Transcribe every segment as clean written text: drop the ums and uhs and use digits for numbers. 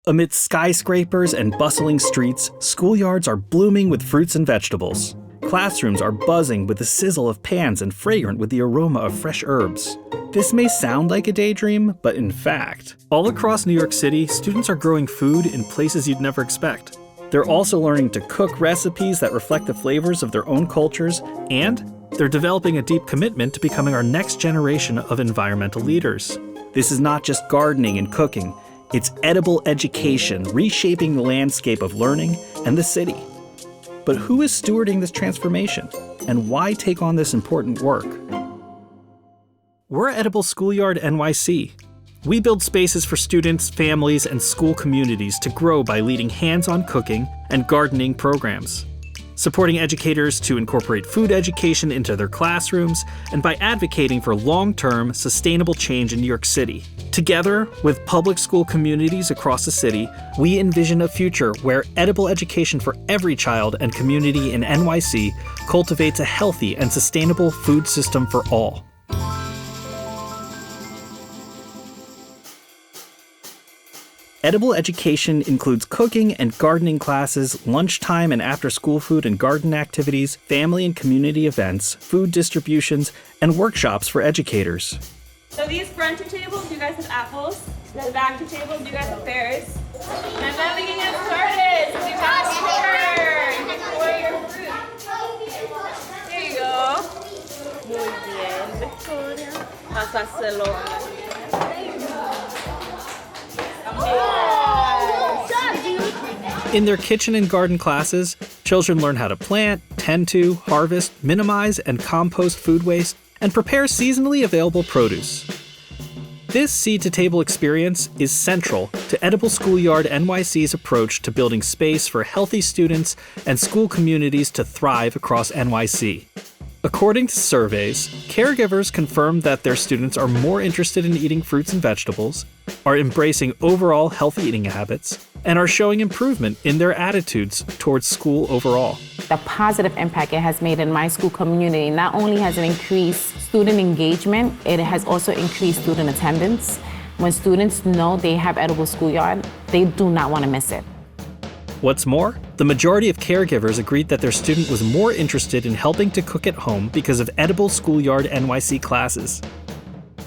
Amidst skyscrapers and bustling streets, schoolyards are blooming with fruits and vegetables. Classrooms are buzzing with the sizzle of pans and fragrant with the aroma of fresh herbs. This may sound like a daydream, but in fact, all across New York City, students are growing food in places you'd never expect. They're also learning to cook recipes that reflect the flavors of their own cultures, and they're developing a deep commitment to becoming our next generation of environmental leaders. This is not just gardening and cooking. It's edible education, reshaping the landscape of learning and the city. But who is stewarding this transformation? And why take on this important work? We're Edible Schoolyard NYC. We build spaces for students, families, and school communities to grow by leading hands-on cooking and gardening programs, supporting educators to incorporate food education into their classrooms, and by advocating for long-term, sustainable change in New York City. Together, with public school communities across the city, we envision a future where edible education for every child and community in NYC cultivates a healthy and sustainable food system for all. Edible education includes cooking and gardening classes, lunchtime and after-school food and garden activities, family and community events, food distributions, and workshops for educators. So these front two tables, you guys have apples. The back two tables, you guys have pears. And then we can get started. So we pass your turn for your fruit. Here you go. Muy bien, Victoria. Pásaselo. In their kitchen and garden classes, children learn how to plant, tend to, harvest, minimize, and compost food waste, and prepare seasonally available produce. This seed-to-table experience is central to Edible Schoolyard NYC's approach to building space for healthy students and school communities to thrive across NYC. According to surveys, caregivers confirm that their students are more interested in eating fruits and vegetables, are embracing overall healthy eating habits, and are showing improvement in their attitudes towards school overall. The positive impact it has made in my school community not only has it increased student engagement, it has also increased student attendance. When students know they have Edible Schoolyard, they do not want to miss it. What's more, the majority of caregivers agreed that their student was more interested in helping to cook at home because of Edible Schoolyard NYC classes.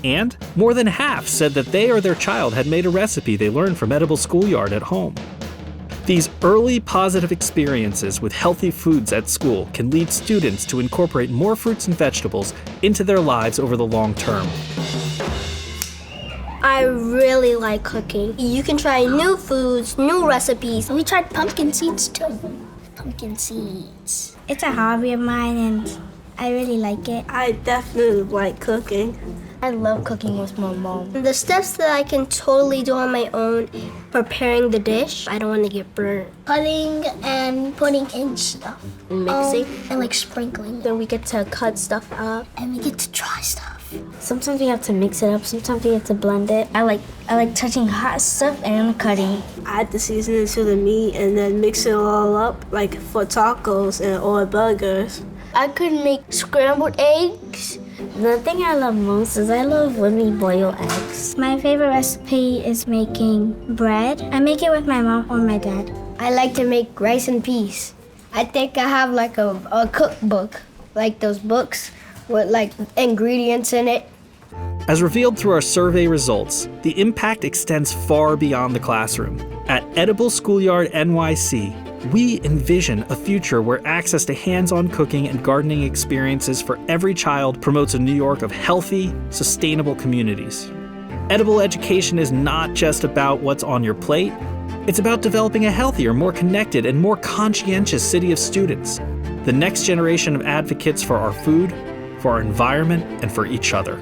And more than half said that they or their child had made a recipe they learned from Edible Schoolyard at home. These early positive experiences with healthy foods at school can lead students to incorporate more fruits and vegetables into their lives over the long term. I really like cooking. You can try new foods, new recipes. We tried pumpkin seeds too. Pumpkin seeds. It's a hobby of mine and I really like it. I definitely like cooking. I love cooking with my mom. The steps that I can totally do on my own, preparing the dish. I don't want to get burnt. Cutting and putting in stuff. Mixing. And like sprinkling. Then we get to cut stuff up. And we get to try stuff. Sometimes we have to mix it up, sometimes we have to blend it. I like touching hot stuff and cutting. I add the seasoning to the meat and then mix it all up, like for tacos or burgers. I could make scrambled eggs. The thing I love most is I love when we boil eggs. My favorite recipe is making bread. I make it with my mom or my dad. I like to make rice and peas. I think I have like a cookbook, like those books with like ingredients in it. As revealed through our survey results, the impact extends far beyond the classroom. At Edible Schoolyard NYC, we envision a future where access to hands-on cooking and gardening experiences for every child promotes a New York of healthy, sustainable communities. Edible education is not just about what's on your plate. It's about developing a healthier, more connected, and more conscientious city of students, the next generation of advocates for our food, for our environment, and for each other.